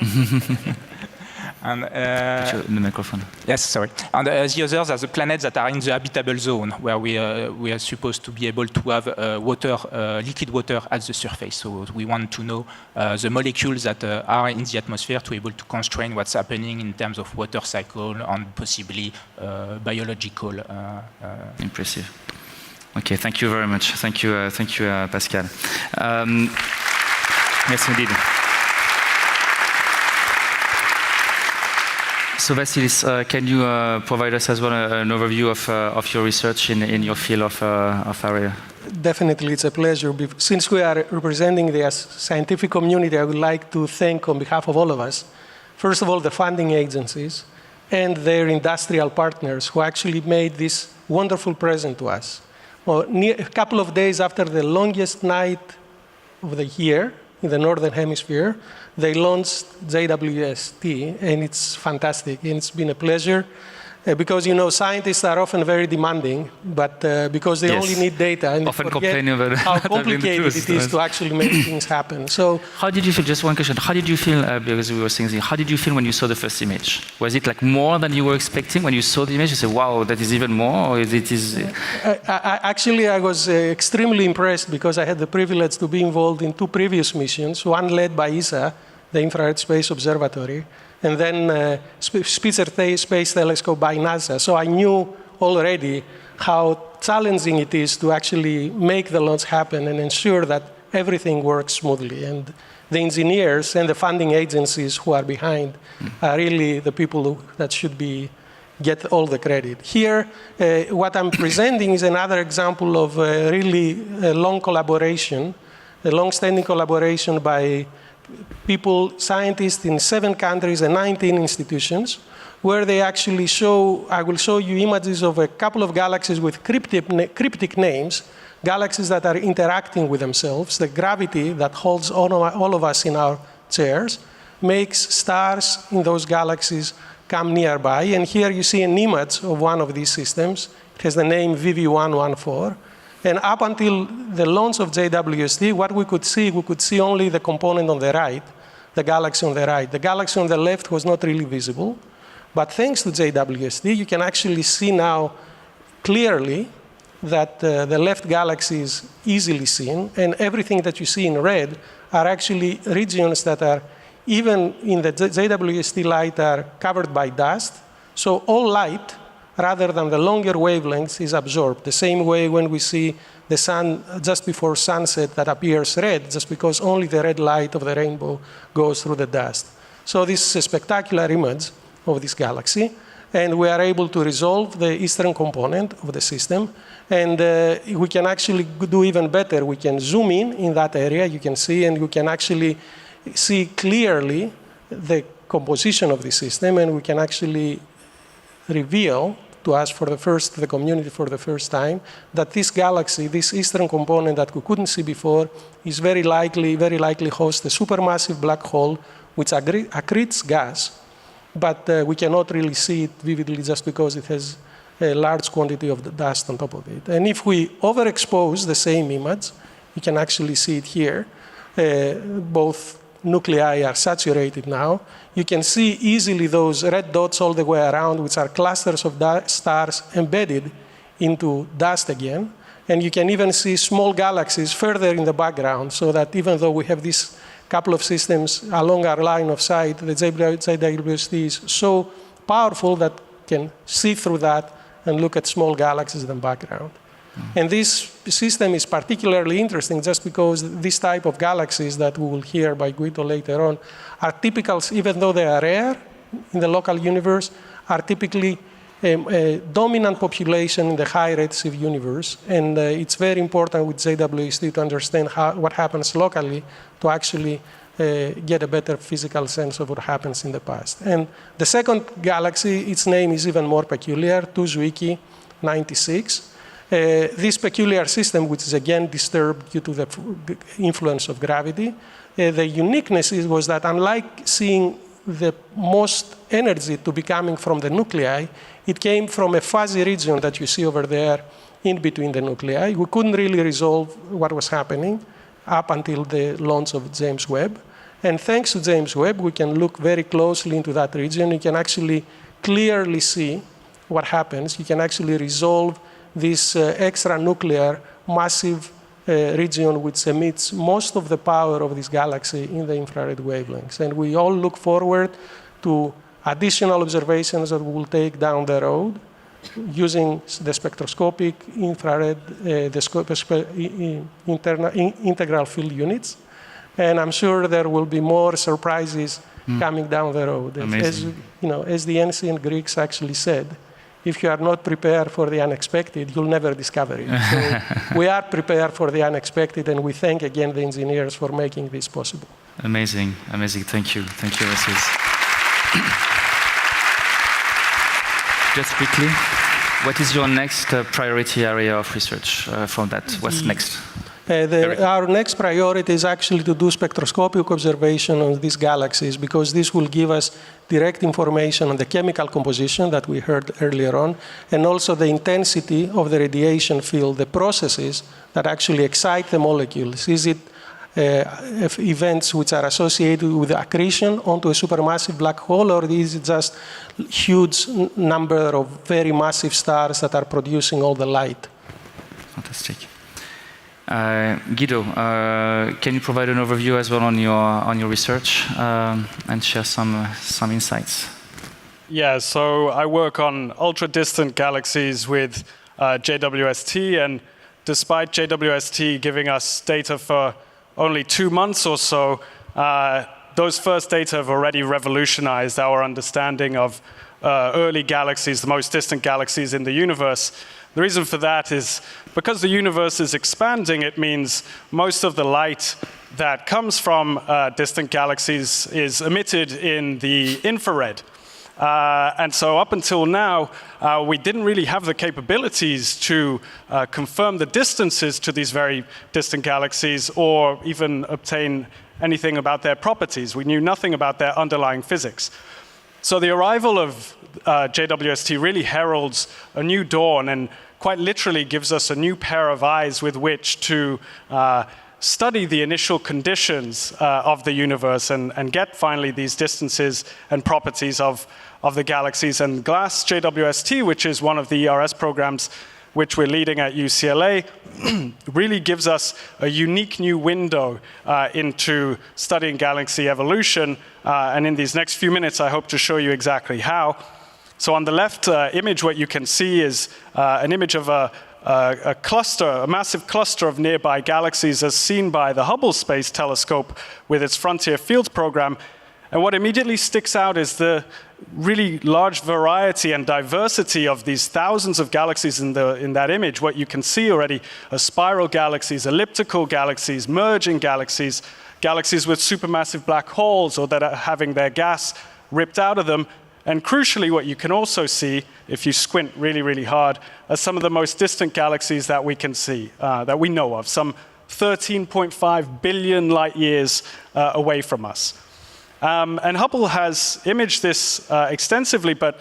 And, the microphone. yes, sorry. And the others are the planets that are in the habitable zone, where we are supposed to be able to have liquid water at the surface. So we want to know the molecules that are in the atmosphere to be able to constrain what's happening in terms of water cycle and possibly biological. Impressive. Okay, thank you very much. Thank you, Pascal. Yes, indeed. So Vasilis, can you provide us as well an overview of your research in your field of area? Definitely, it's a pleasure. Since we are representing the scientific community, I would like to thank, on behalf of all of us, first of all, the funding agencies and their industrial partners who actually made this wonderful present to us. Well, a couple of days after the longest night of the year in the Northern Hemisphere, they launched JWST, and it's fantastic. And it's been a pleasure because, you know, scientists are often very demanding, but because they only need data, and often they forget how complicated it is to actually make things happen. So, how did you feel? Just one question. How did you feel? Because we were saying, how did you feel when you saw the first image? Was it like more than you were expecting when you saw the image? You said, "Wow, that is even more," or Actually, I was extremely impressed because I had the privilege to be involved in two previous missions, one led by ESA, the Infrared Space Observatory, and then Spitzer Space Telescope by NASA. So I knew already how challenging it is to actually make the launch happen and ensure that everything works smoothly. And the engineers and the funding agencies who are behind are really the people that should get all the credit. Here, what I'm presenting is another example of a really long collaboration, a long-standing collaboration by people, scientists in 7 countries and 19 institutions, where they actually I will show you images of a couple of galaxies with cryptic names, galaxies that are interacting with themselves. The gravity that holds all of us in our chairs makes stars in those galaxies come nearby. And here you see an image of one of these systems. It has the name VV114. And up until the launch of JWST, what we could see only the component on the right, the galaxy on the right. The galaxy on the left was not really visible. But thanks to JWST, you can actually see now clearly that the left galaxy is easily seen, and everything that you see in red are actually regions that are, even in the JWST light, are covered by dust. So all light, rather than the longer wavelengths, is absorbed. The same way when we see the sun just before sunset that appears red, just because only the red light of the rainbow goes through the dust. So this is a spectacular image of this galaxy, and we are able to resolve the eastern component of the system, and we can actually do even better. We can zoom in that area, you can see, and we can actually see clearly the composition of the system, and we can actually reveal to us the community for the first time, that this galaxy, this eastern component that we couldn't see before, is very likely hosts a supermassive black hole which accretes gas, but we cannot really see it vividly just because it has a large quantity of the dust on top of it. And if we overexpose the same image, you can actually see it here. Both nuclei are saturated now. You can see easily those red dots all the way around, which are clusters of stars embedded into dust again. And you can even see small galaxies further in the background, so that even though we have this couple of systems along our line of sight, the JWST is so powerful that can see through that and look at small galaxies in the background. And this system is particularly interesting just because this type of galaxies that we will hear by Guido later on are typical, even though they are rare in the local universe, are typically a dominant population in the high redshift universe. And it's very important with JWST to understand what happens locally to actually get a better physical sense of what happens in the past. And the second galaxy, its name is even more peculiar, 2 Zwicky 96. This peculiar system, which is again disturbed due to the influence of gravity, the uniqueness was that unlike seeing the most energy to be coming from the nuclei, it came from a fuzzy region that you see over there in between the nuclei. We couldn't really resolve what was happening up until the launch of James Webb. And thanks to James Webb, we can look very closely into that region. You can actually clearly see what happens. You can actually resolve this extranuclear massive region which emits most of the power of this galaxy in the infrared wavelengths. And we all look forward to additional observations that we will take down the road using the spectroscopic infrared, integral field units. And I'm sure there will be more surprises coming down the road. As the ancient Greeks actually said, if you are not prepared for the unexpected, you'll never discover it. So we are prepared for the unexpected, and we thank again the engineers for making this possible. Amazing, amazing. Thank you, Vassilis. Just quickly, what is your next priority area of research from that? What's next? Our next priority is actually to do spectroscopic observation on these galaxies, because this will give us direct information on the chemical composition that we heard earlier on, and also the intensity of the radiation field, the processes that actually excite the molecules. Is it events which are associated with accretion onto a supermassive black hole, or is it just huge number of very massive stars that are producing all the light? Fantastic. Guido, can you provide an overview as well on your research and share some insights? Yeah, so I work on ultra-distant galaxies with JWST, and despite JWST giving us data for only 2 months or so, those first data have already revolutionized our understanding of early galaxies, the most distant galaxies in the universe. The reason for that is because the universe is expanding, it means most of the light that comes from distant galaxies is emitted in the infrared. And so up until now, we didn't really have the capabilities to confirm the distances to these very distant galaxies or even obtain anything about their properties. We knew nothing about their underlying physics. So the arrival of JWST really heralds a new dawn and quite literally gives us a new pair of eyes with which to study the initial conditions of the universe and get finally these distances and properties of the galaxies. And GLASS JWST, which is one of the ERS programs which we're leading at UCLA, really gives us a unique new window into studying galaxy evolution. And in these next few minutes, I hope to show you exactly how. So on the left image, what you can see is an image of a cluster, a massive cluster of nearby galaxies as seen by the Hubble Space Telescope with its Frontier Fields program. And what immediately sticks out is the really large variety and diversity of these thousands of galaxies in that image. What you can see already are spiral galaxies, elliptical galaxies, merging galaxies, galaxies with supermassive black holes or that are having their gas ripped out of them. And crucially, what you can also see, if you squint really, really hard, are some of the most distant galaxies that we can see, that we know of, some 13.5 billion light years away from us. And Hubble has imaged this extensively, but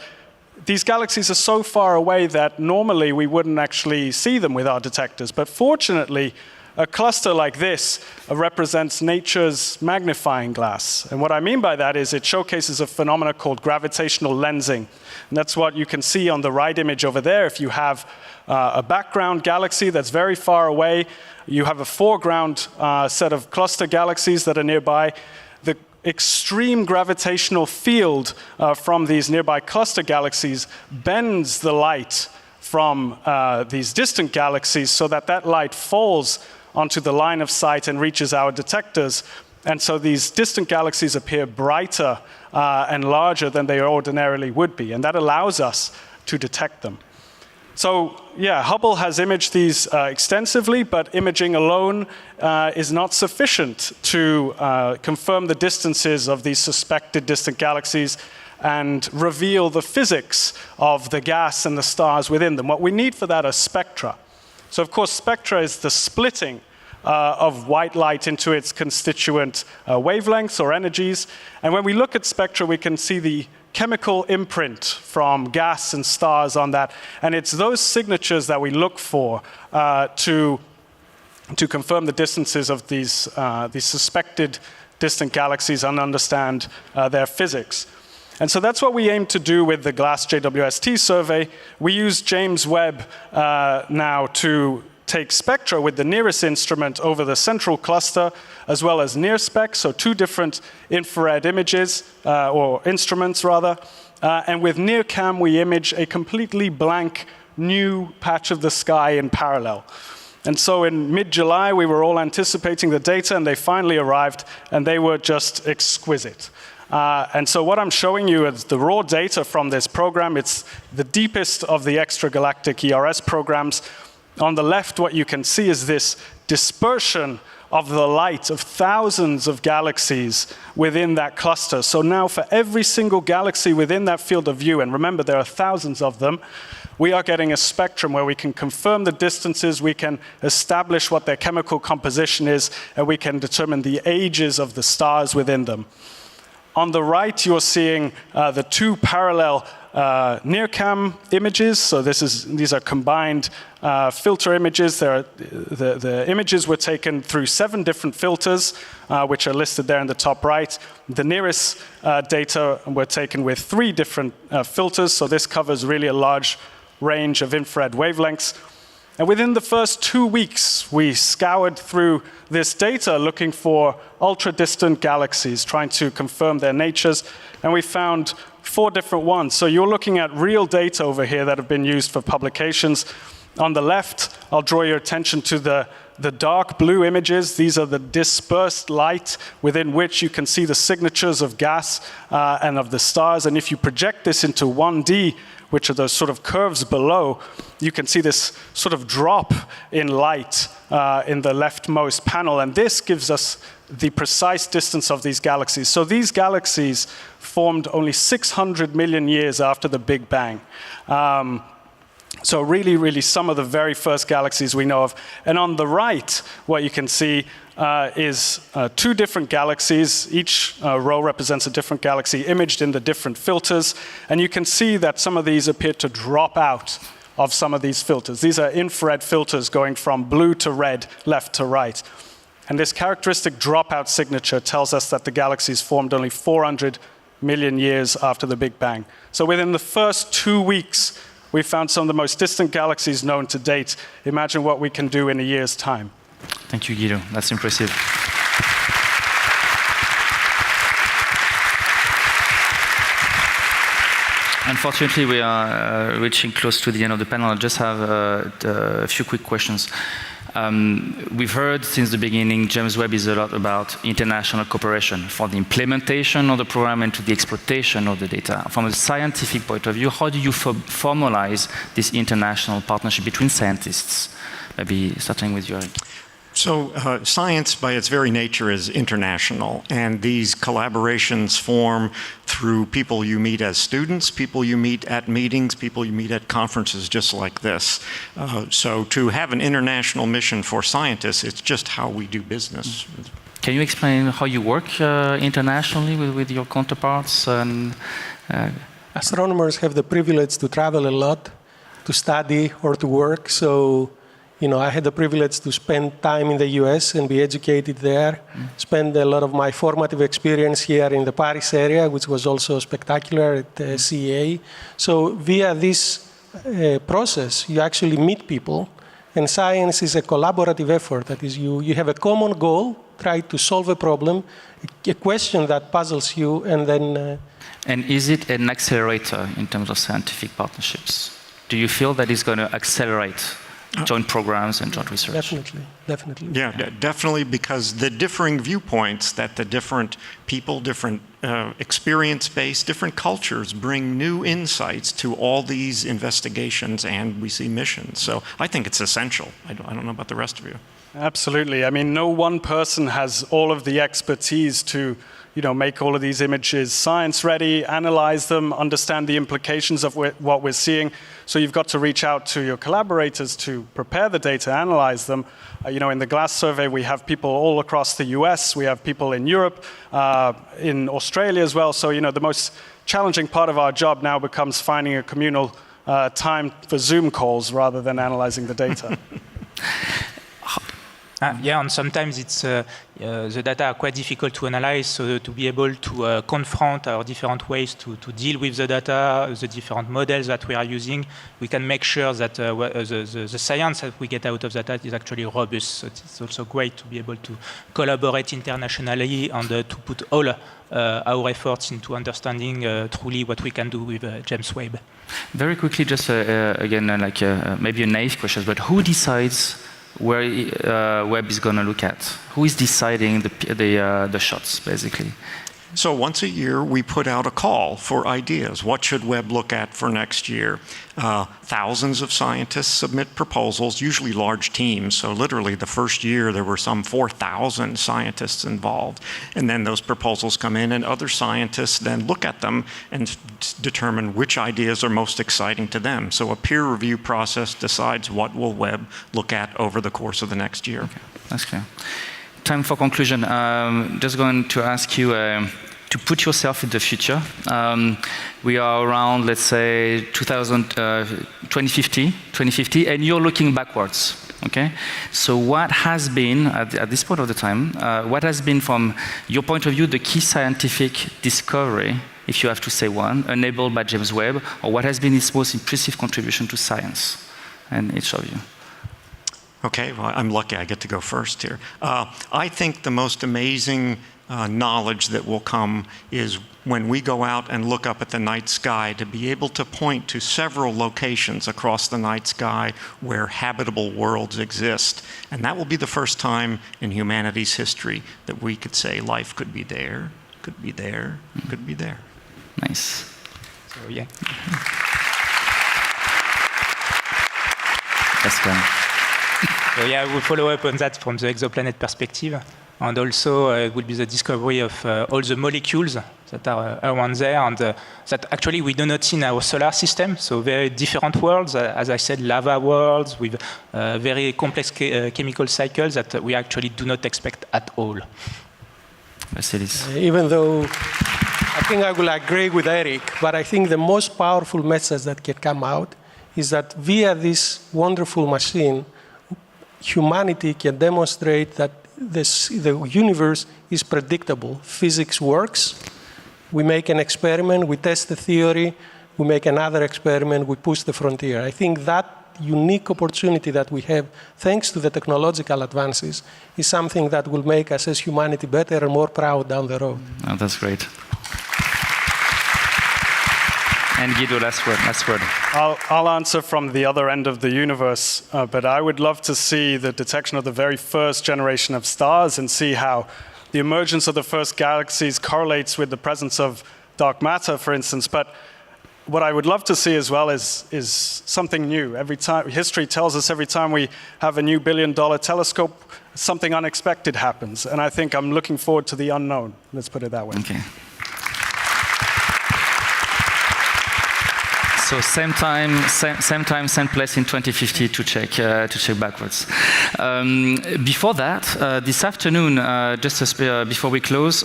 these galaxies are so far away that normally we wouldn't actually see them with our detectors. But fortunately, a cluster like this represents nature's magnifying glass. And what I mean by that is it showcases a phenomenon called gravitational lensing. And that's what you can see on the right image over there. If you have a background galaxy that's very far away, you have a foreground set of cluster galaxies that are nearby. The extreme gravitational field from these nearby cluster galaxies bends the light from these distant galaxies so that that light falls onto the line of sight and reaches our detectors. And so these distant galaxies appear brighter and larger than they ordinarily would be. And that allows us to detect them. So yeah, Hubble has imaged these extensively, but imaging alone is not sufficient to confirm the distances of these suspected distant galaxies and reveal the physics of the gas and the stars within them. What we need for that are spectra. So of course, spectra is the splitting of white light into its constituent wavelengths or energies. And when we look at spectra, we can see the chemical imprint from gas and stars on that. And it's those signatures that we look for to confirm the distances of these suspected distant galaxies and understand their physics. And so that's what we aim to do with the GLASS JWST survey. We use James Webb now to take spectra with the nearest instrument over the central cluster, as well as NIRSPEC, so 2 different infrared images, or instruments rather. And with NIRCam, we image a completely blank new patch of the sky in parallel. And so in mid-July, we were all anticipating the data, and they finally arrived, and they were just exquisite. And so what I'm showing you is the raw data from this program. It's the deepest of the extragalactic ERS programs. On the left, what you can see is this dispersion of the light of thousands of galaxies within that cluster. So now for every single galaxy within that field of view, and remember there are thousands of them, we are getting a spectrum where we can confirm the distances, we can establish what their chemical composition is, and we can determine the ages of the stars within them. On the right, you're seeing the 2 parallel NIRCam images. So these are combined filter images. The images were taken through 7 different filters, which are listed there in the top right. The nearest data were taken with 3 different filters. So this covers really a large range of infrared wavelengths. And within the first 2 weeks, we scoured through this data looking for ultra-distant galaxies, trying to confirm their natures, and we found 4 different ones. So you're looking at real data over here that have been used for publications. On the left, I'll draw your attention to the dark blue images. These are the dispersed light within which you can see the signatures of gas and of the stars. And if you project this into 1D, which are those sort of curves below, you can see this sort of drop in light in the leftmost panel. And this gives us the precise distance of these galaxies. So these galaxies formed only 600 million years after the Big Bang. So really, really some of the very first galaxies we know of. And on the right, what you can see is 2 different galaxies. Each row represents a different galaxy imaged in the different filters. And you can see that some of these appear to drop out of some of these filters. These are infrared filters going from blue to red, left to right. And this characteristic dropout signature tells us that the galaxies formed only 400 million years after the Big Bang. So within the first 2 weeks, we found some of the most distant galaxies known to date. Imagine what we can do in a year's time. Thank you, Guido. That's impressive. Unfortunately, we are reaching close to the end of the panel. I just have a few quick questions. We've heard since the beginning, James Webb is a lot about international cooperation for the implementation of the program and to the exploitation of the data. From a scientific point of view, how do you formalize this international partnership between scientists? Maybe starting with you. So science, by its very nature, is international, and these collaborations form through people you meet as students, people you meet at meetings, people you meet at conferences just like this. So to have an international mission for scientists, it's just how we do business. Can you explain how you work internationally with your counterparts? And, astronomers have the privilege to travel a lot, to study or to work. So, I had the privilege to spend time in the US and be educated there, spend a lot of my formative experience here in the Paris area, which was also spectacular at CEA. So via this process, you actually meet people, and science is a collaborative effort. That is, you have a common goal, try to solve a problem, a question that puzzles you, and then... And is it an accelerator in terms of scientific partnerships? Do you feel that it's going to accelerate joint programs and joint research? Definitely. Yeah, definitely, because the differing viewpoints that the different people, different experience base, different cultures bring new insights to all these investigations and we see missions. So I think it's essential. I don't know about the rest of you. Absolutely. I mean, no one person has all of the expertise to make all of these images science ready, analyze them, understand the implications of what we're seeing. So you've got to reach out to your collaborators to prepare the data, analyze them. In the GLASS survey, we have people all across the US, we have people in Europe, in Australia as well. So, the most challenging part of our job now becomes finding a communal time for Zoom calls rather than analyzing the data. Yeah, and sometimes it's the data are quite difficult to analyze, so to be able to confront our different ways to deal with the data, the different models that we are using, we can make sure that the science that we get out of that data is actually robust. So it's also great to be able to collaborate internationally and to put all our efforts into understanding truly what we can do with James Webb. Very quickly, just again, maybe a naive question, but who decides where Webb is going to look at? Who is deciding the shots, basically? So once a year, we put out a call for ideas. What should Webb look at for next year? Thousands of scientists submit proposals, usually large teams. So literally the first year, there were some 4,000 scientists involved. And then those proposals come in, and other scientists then look at them and determine which ideas are most exciting to them. So a peer review process decides what will Webb look at over the course of the next year. Okay, that's clear. Time for conclusion. Just going to ask you to put yourself in the future. We are around, let's say, 2050, and you're looking backwards. Okay. So, what has been at this point of the time? What has been, from your point of view, the key scientific discovery, if you have to say one, enabled by James Webb, or what has been its most impressive contribution to science? And each of you. Okay, well, I'm lucky I get to go first here. I think the most amazing knowledge that will come is when we go out and look up at the night sky, to be able to point to several locations across the night sky where habitable worlds exist. And that will be the first time in humanity's history that we could say life could be there, could be there, could be there. Nice. So, yeah. That's good. So yeah, we'll follow up on that from the exoplanet perspective. And also it will be the discovery of all the molecules that are around there, and that actually we do not see in our solar system. So very different worlds, as I said, lava worlds with very complex chemical cycles that we actually do not expect at all. Even though I think I will agree with Eric, but I think the most powerful message that can come out is that via this wonderful machine, humanity can demonstrate that the universe is predictable. Physics works. We make an experiment, we test the theory, we make another experiment, we push the frontier. I think that unique opportunity that we have, thanks to the technological advances, is something that will make us as humanity better and more proud down the road. Oh, that's great. And Guido, last word. I'll answer from the other end of the universe, but I would love to see the detection of the very first generation of stars and see how the emergence of the first galaxies correlates with the presence of dark matter, for instance. But what I would love to see as well is something new. Every time, history tells us every time we have a new billion-dollar telescope, something unexpected happens. And I think I'm looking forward to the unknown. Let's put it that way. Okay. So same time, same place in 2050 to check backwards. Before that, this afternoon, just before we close,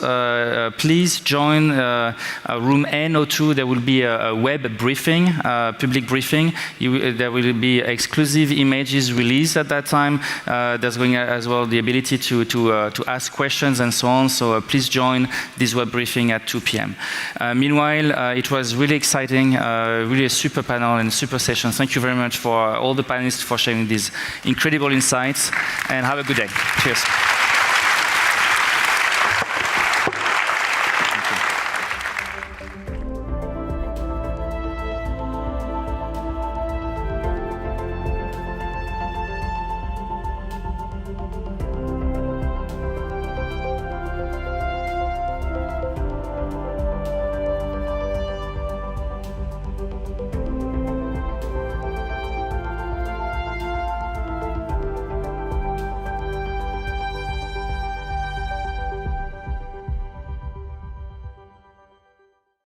please join room N02. There will be a web briefing, public briefing. There will be exclusive images released at that time. There's going as well the ability to ask questions and so on. So please join this web briefing at 2 p.m. Meanwhile, it was really exciting, really a super panel and super session. Thank you very much for all the panelists for sharing these incredible insights, and have a good day. Cheers.